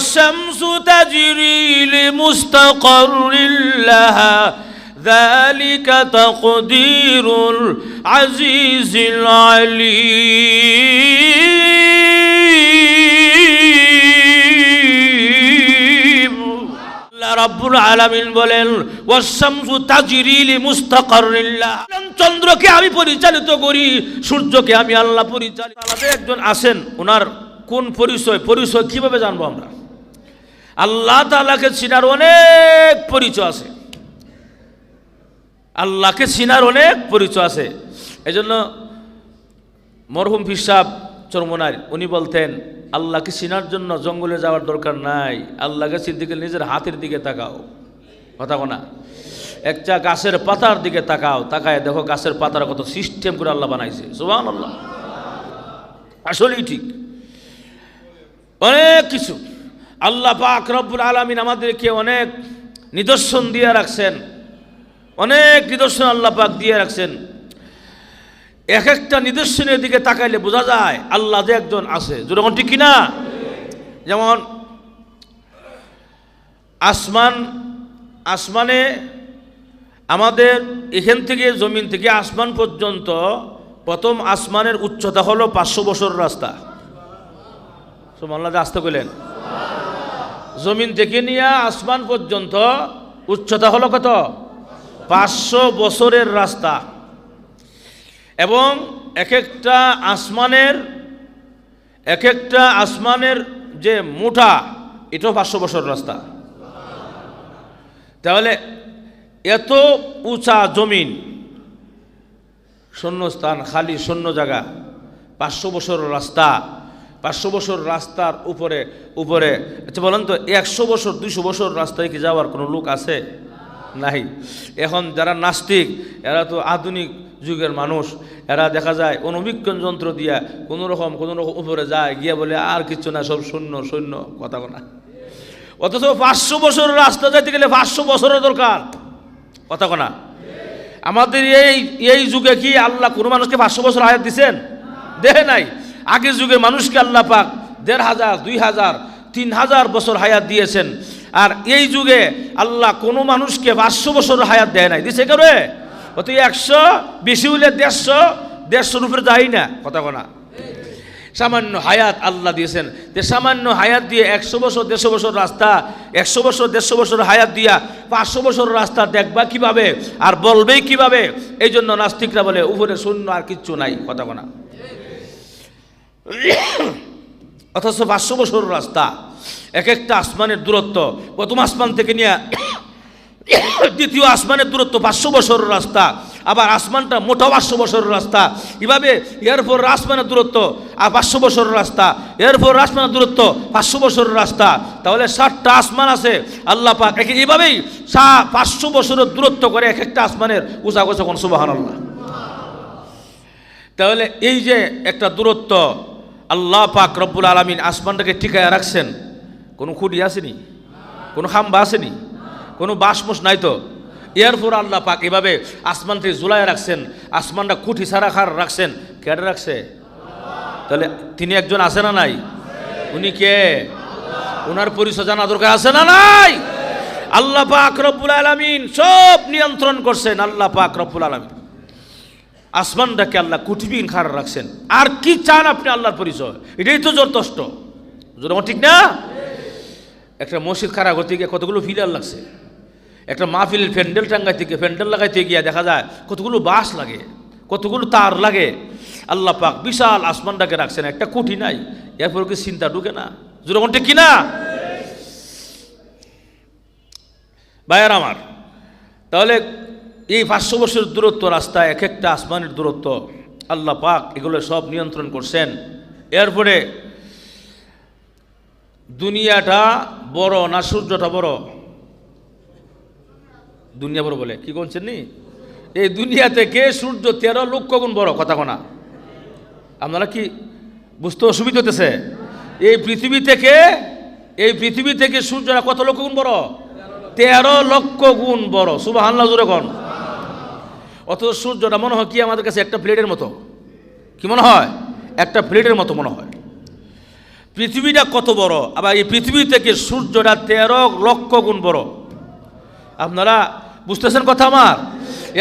والشمس تجري لمستقر لها ذلك تقدير العزيز العليم আল্লাহ রাব্বুল আলামিন বলেন ওয়াশ-শামসু তাজরি লিমুস্তাকাররিন লাহা চন্দ্রকে আমি পরিচালিত করি সূর্যকে আমি আল্লাহ পরিচালিত আলাদা একজন আছেন ওনার কোন পরিচয় কিভাবে জানবো আমরা আল্লাহ তাআলাকে চিনার অনেক পরিচয় আছে আল্লাহকে চিনার অনেক পরিচয় আছে এজন্য মরহুম পীর সাহেব চরমনার উনি বলতেন আল্লাহকে চিনার জন্য জঙ্গলে যাওয়ার দরকার নাই আল্লাহকে চিনতে গেলে নিজের হাতের দিকে তাকাও কথা না একটা গাছের পাতার দিকে তাকায় দেখো গাছের পাতার কত সিস্টেম করে আল্লাহ বানাইছে সুবহানাল্লাহ আসলেই ঠিক অনেক কিছু আল্লাহ পাক রব্বুল আলামিন আমাদেরকে অনেক নিদর্শন দিয়ে রাখছেন অনেক নিদর্শন আল্লাহ পাক দিয়ে রাখছেন এক একটা নিদর্শনের দিকে তাকাইলে বোঝা যায় আল্লাহ যে একজন আছে যেরকম ঠিক কিনা যেমন আসমানে আমাদের এখান থেকে জমিন থেকে আসমান পর্যন্ত প্রথম আসমানের উচ্চতা হলো 500 বছর রাস্তা সুবহানাল্লাহ রাস্তা কইলেন জমিন থেকে নিয়ে আসমান পর্যন্ত উচ্চতা হলো কত 500 বছরের রাস্তা এবং এক একটা আসমানের যে মোটা এটাও 500 বছর রাস্তা তাহলে এত উঁচা জমিন শূন্যস্থান খালি শূন্য জায়গা 500 বছর রাস্তা 500 বছর রাস্তার উপরে আচ্ছা বলেন তো 100 বছর 200 বছর রাস্তায় কি যাওয়ার কোনো লোক আছে নাই এখন যারা নাস্তিক এরা তো আধুনিক যুগের মানুষ এরা দেখা যায় অনুবীক্ষণ যন্ত্র দিয়া কোনো রকম উপরে যায় গিয়ে বলে আর কিছু না সব শূন্য কথা না অথচ 500 বছর রাস্তা যাইতে গেলে 500 বছরের দরকার কথা না আমাদের এই যুগে কি আল্লাহ কোনো মানুষকে 500 বছর হায়াত দিছেন দেহে নাই আগের যুগে মানুষকে আল্লাহ পাক 1500 2000 3000 বছর হায়াত দিয়েছেন আর এই যুগে আল্লাহ কোনো মানুষকে 500 বছর হায়াত দেয় নাই দিছে করে অত 100 বেশি হলে 150 উপরে যায় না কথা না সামান্য হায়াত আল্লাহ দিয়েছেন যে সামান্য হায়াত দিয়ে 100 বছর 150 বছর রাস্তা 100 বছর 150 বছর হায়াত দিয়া 500 বছর রাস্তা দেখবা কিভাবে আর বলবেই কিভাবে এই জন্য নাস্তিকরা বলে উপরে শূন্য আর কিচ্ছু নাই কথা না অথচ 500 বছর রাস্তা এক একটা আসমানের দূরত্ব প্রথম আসমান থেকে নিয়ে দ্বিতীয় আসমানের দূরত্ব 500 বছর রাস্তা আবার আসমানটা মোটা 500 বছর রাস্তা এভাবে এরপর আসমানের দূরত্ব আর 500 বছর রাস্তা এরপর আসমানের দূরত্ব 500 বছর রাস্তা তাহলে 7টা আসমান আছে আল্লাহ পাক এইভাবেই 500 বছরের দূরত্ব করে এক একটা আসমানের উঁচা গোছা কোন সুবহানাল্লাহ তাহলে এই যে একটা দূরত্ব আল্লাহ পাক রব্বুল আলামিন আসমানটাকে টিকায় রাখছেন কোনো খুঁটি আসেনি কোনো খাম্বা আসেনি কোনো বাসমস নাই তো এরপর আল্লাহ পাক এভাবে আসমানটি ঝুলায় রাখছেন আসমানটা খুঁটি ছাড়া রাখছেন কেটে রাখছে তাহলে তিনি একজন আছে না নাই উনি কে ওনার পরিচয় জানা দরকার আছে না নাই আল্লাহ পাক রব্বুল আলামিন সব নিয়ন্ত্রণ করছেন আল্লাহ পাক রব্বুল আলামিন আসমানটাকে আল্লাহ কুঠিবিন খাড়া রাখছেন আর কি চান আপনি আল্লাহর পরিচয় এটাই তো যথেষ্ট ঠিক না একটা মসজিদ খাড়া করতে গিয়ে কতগুলো ফিলার লাগছে একটা মাহফিলের প্যান্ডেল লাগাইতে গিয়ে দেখা যায় কতগুলো বাঁশ লাগে কতগুলো তার লাগে আল্লাহ পাক বিশাল আসমানটাকে রাখছেন একটা কুঠি নাই এরপর কি চিন্তা ঢুকে না যেরকম ঠিক কিনা ভাইয়ার আমার তাহলে এই 500 বছরের দূরত্ব রাস্তায় এক একটা আসমানের দূরত্ব আল্লাহ পাক এগুলো সব নিয়ন্ত্রণ করছেন এরপরে দুনিয়াটা বড় না সূর্যটা বড় দুনিয়া বড় বলে কি বলছেন নি এই দুনিয়া থেকে সূর্য 13 লক্ষ গুণ বড় কথা কোনা আপনারা কি বুঝতে অসুবিধা হতেছে এই পৃথিবী থেকে সূর্যটা কত লক্ষ গুণ বড় 13 লক্ষ গুণ বড় সুবহানাল্লাহ জোরে কোন অথচ সূর্যটা মনে হয় কি আমাদের কাছে একটা প্লেটের মতো কি মনে হয় একটা প্লেটের মতো মনে হয় পৃথিবীটা কত বড়, আবার এই পৃথিবী থেকে সূর্যটা 13 লক্ষ গুণ বড়। আপনারা বুঝতেছেন কথা আমার?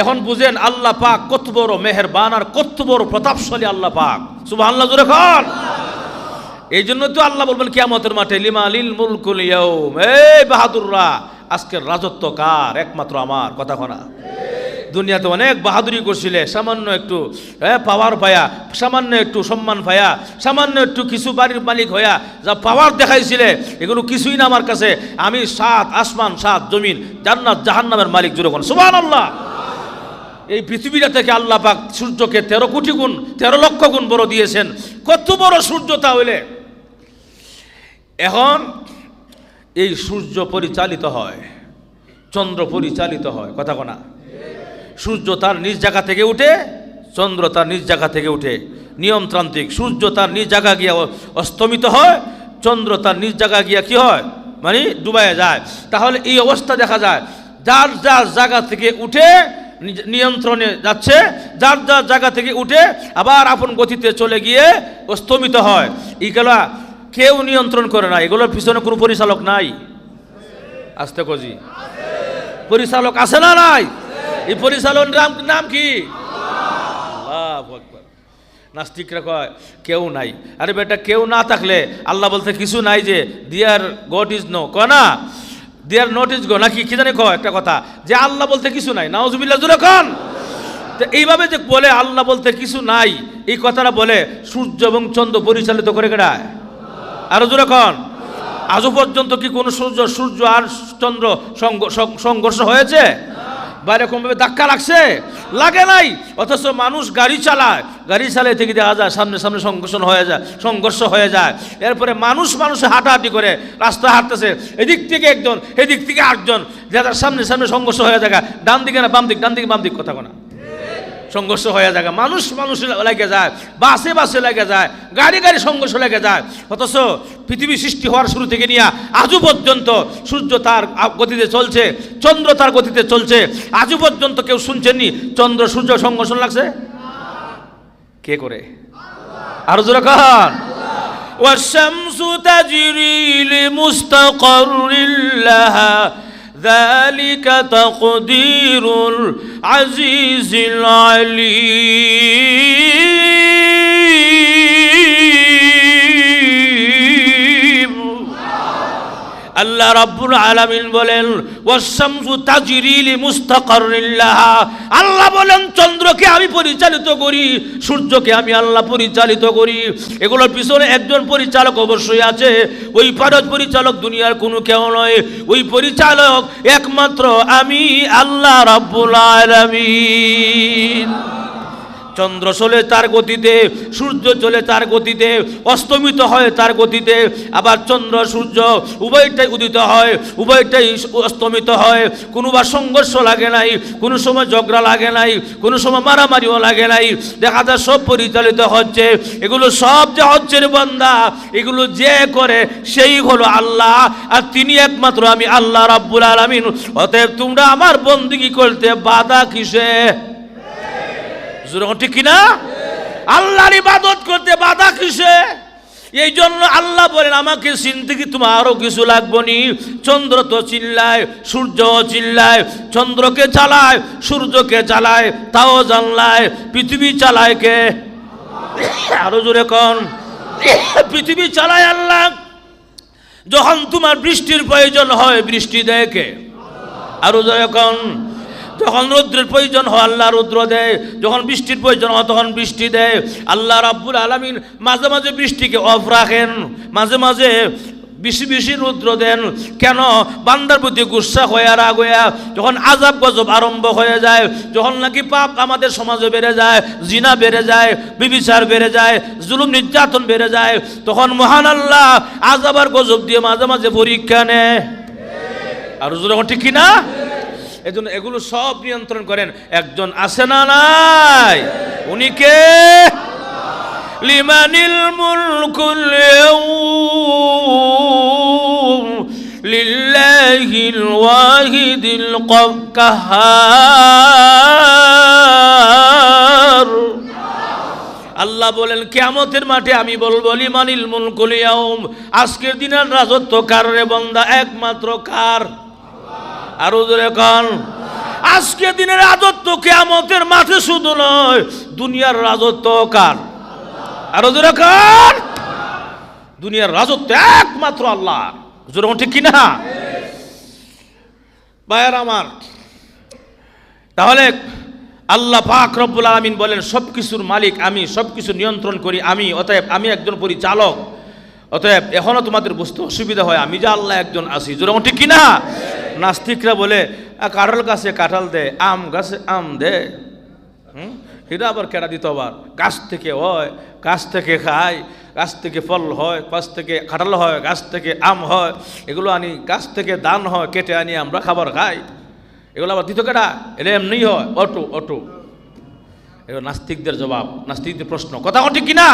এখন বুঝেন আল্লাহ পাক কত বড় মেহেরবান আর কত বড় প্রতাপশালী আল্লাহ পাক। সুবহানাল্লাহ জোরে খান। এই জন্য তো আল্লাহ বলবেন কিয়ামতের মাঠে, লিমানিল মুলকুল ইয়াউম, এই বাহাদুররা আজকের রাজত্ব কার? একমাত্র আমার। কথা কনা, দুনিয়াতে অনেক বাহাদুরি করছিলে, সামান্য একটু পাওয়ার পায়া, সামান্য একটু সম্মান পায়া, সামান্য একটু কিছু বাড়ির মালিক হইয়া যা পাওয়ার দেখাইছিলে, এগুলো কিছুই না আমার কাছে। আমি 7 আসমান 7 জমিন জান্নাত জাহান্নামের মালিক। জুড়ে কোন সুবহানাল্লাহ। এই পৃথিবীটা থেকে আল্লাহ পাক সূর্যকে 13 কোটি গুণ 13 লক্ষ গুণ বড় দিয়েছেন। কত বড় সূর্য তাহলে! এখন এই সূর্য পরিচালিত হয়, চন্দ্র পরিচালিত হয়। কথা কনা, সূর্য তার নিজ জায়গা থেকে উঠে, চন্দ্র তার নিজ জায়গা থেকে উঠে, নিয়মতান্ত্রিক। সূর্য তার নিজ জায়গা গিয়া অস্তমিত হয়, চন্দ্র তার নিজ জায়গা গিয়া কি হয়, মানে ডুবাইয়া যায়। তাহলে এই অবস্থা দেখা যায়, যার যার জায়গা থেকে উঠে নিয়ন্ত্রণে যাচ্ছে, যার যার জায়গা থেকে উঠে আবার আপন গতিতে চলে গিয়ে অস্তমিত হয়। এইগুলা কেউ নিয়ন্ত্রণ করে না, এগুলোর পিছনে কোনো পরিচালক নাই। আসতে কজি, পরিচালক আছে না নাই? এই পরিচালক নাম কি? আল্লাহু আকবার। নাস্তিকরা কয় কেউ নাই। আরে বেটা, কেউ না থাকলে আল্লাহ বলতে কিছু নাই যে দিয়ার গড ইজ নো, কয় না দিয়ার নট ইজ গো, নাকি কি জানি কয় একটা কথা, যে আল্লাহ বলতে কিছু নাই। নাউজুবিল্লাহ জোরে কোন। তো এইভাবে যে বলে আল্লাহ বলতে কিছু নাই, এই কথাটা বলে সূর্য এবং চন্দ্র পরিচালিত করে কেডায়? আরো জোরে কোন। আজও পর্যন্ত কি কোনো সূর্য আর চন্দ্র সংঘর্ষ হয়েছে? বা এরকমভাবে ধাক্কা লাগছে? লাগে নাই। অথচ মানুষ গাড়ি চালায় থেকে দেখা যায় সামনে সামনে সংঘর্ষ হয়ে যায়। এরপরে মানুষে হাঁটাহাঁটি করে রাস্তা হাঁটতেছে, এদিক থেকে একজন এদিক থেকে আটজন, যারা সামনে সামনে সংঘর্ষ হয়ে যায়, ডান দিকে না বাম দিক, ডান দিকে বাম দিক, কথা কোনা সংঘর্ষ হয়ে যায়, মানুষ লেগে যায়, বাসে লেগে যায়, গাড়ি সংঘর্ষ লেগে যায়। অথচ পৃথিবী সৃষ্টি হওয়ার শুরু থেকে নিয়ে আজও পর্যন্ত সূর্য তার গতিতে চলছে, চন্দ্র তার গতিতে চলছে। আজও পর্যন্ত কেউ শুনছেননি চন্দ্র সূর্য সংঘর্ষ লাগছে? কে করে? আরো জোরে কান। ওয়াশ-শামসু তাজরি লিমুস্তাকাররিন লাহা ذلك تقدير العزيز العليم। আল্লাহ রাব্বুল আলামিন বলেন ওয়াশ-শামসু তাজরি লিমুস্তাকাররিন লাহা, আল্লাহ বলেন চন্দ্রকে আমি পরিচালিত করি, সূর্যকে আমি আল্লাহ পরিচালিত করি। এগুলোর পিছনে একজন পরিচালক অবশ্যই আছে। ওই পরিচালক দুনিয়ার কোনো কেউ নয়, ওই পরিচালক একমাত্র আমি আল্লাহ রাব্বুল আলামিন। চন্দ্র চলে তার গতিতে, সূর্য চলে তার গতিতে, অস্তমিত হয় তার গতিতে। আবার চন্দ্র সূর্য উভয়টাই উদিত হয়, উভয়টাই অস্তমিত হয়। কোনোবার সংঘর্ষ লাগে নাই, কোনো সময় ঝগড়া লাগে নাই, কোনো সময় মারামারিও লাগে নাই। দেখা যায় সব পরিচালিত হচ্ছে। এগুলো সব যে হচ্ছে রে বান্দা, এগুলো যে করে সেই হলো আল্লাহ, আর তিনি একমাত্র আমি আল্লাহ রাব্বুল আলামিন। অতএব তোমরা আমার বন্দেগী করতে বাধা কিসে? ঠিক কিনা? আল্লাহর ইবাদত করতে বাধা কিসে? এই জন্য আল্লাহ বলেন আমাকে চিনতে কি তোমার আরো কিছু লাগবে নি? চন্দ্র তো চিল্লায়, সূর্য চিল্লায়, চন্দ্রকে চালায়, সূর্যকে চালায়, তাও জানলায়। পৃথিবী চালায় কে? আরো জোরে কোন। পৃথিবী চালায় আল্লাহ। যখন তোমার বৃষ্টির প্রয়োজন হয়, বৃষ্টি দেয় কে? আরো জোরে কোন। যখন রৌদ্রের প্রয়োজন হয় আল্লাহ রৌদ্র দেয়, যখন বৃষ্টির প্রয়োজন হয় তখন বৃষ্টি দেয়। আল্লাহ রাব্বুল আলামিন মাঝে মাঝে বৃষ্টিকে অফ রাখেন, মাঝে মাঝে বেশি রৌদ্র দেন। কেন? বান্দার প্রতি গুসা হয়ে রাগ হইয়া যখন আযাব গজব আরম্ভ হয়ে যায়, যখন নাকি পাপ আমাদের সমাজে বেড়ে যায়, জিনা বেড়ে যায়, ব্যভিচার বেড়ে যায়, জুলুম নির্যাতন বেড়ে যায়, তখন মহান আল্লাহ আযাব আর গজব দিয়ে মাঝে মাঝে পরীক্ষা নেয়। আর যখন ঠিক কিনা? এজন্য এগুলো সব নিয়ন্ত্রণ করেন একজন আছে না নাই? উনি কে? লিমানিল মুলকুল ইয়াউম লিল্লাহিল ওয়াহিদিল কাহ্হার। আল্লাহ বলেন কিয়ামতের মাঠে আমি বলবো লিমানিল মুলকুল ইয়াউম, আজকের দিনের রাজত্ব কার রে বান্দা? একমাত্র কার? আরো জোরে কান। আজকের দিনের রাজত্ব কিয়ামতের মাঠে শুধু নয়, দুনিয়ার রাজত্ব কার? আরো জোরে কান। দুনিয়ার রাজত্ব একমাত্র আল্লাহ। জোরে ঠিক কিনা? ভাইয়ার আমার, তাহলে আল্লাহ পাক রব্বুল আলামিন বলেন সবকিছুর মালিক আমি, সবকিছু নিয়ন্ত্রণ করি আমি, অতএব আমি একজন পরিচালক। অতএব এখনো তোমাদের বুঝতে অসুবিধা হয় আমি যে আল্লাহ একজন আছি। যেরকম ঠিক কিনা? নাস্তিকরা বলে কাঁঠাল গাছে কাঁঠাল দে, আম গাছে আম দে। এটা আবার কেডা দিত? আবার গাছ থেকে হয়, গাছ থেকে খায়, গাছ থেকে ফল হয়, গাছ থেকে কাঁঠাল হয়, গাছ থেকে আম হয়, এগুলো আনি গাছ থেকে দান হয়, কেটে আনি আমরা খাবার খাই। এগুলো আবার দিত কেডা? এটা এমনি হয়, অটো অটো। এগুলো নাস্তিকদের জবাব, নাস্তিকদের প্রশ্ন। কথা ঠিক কিনা?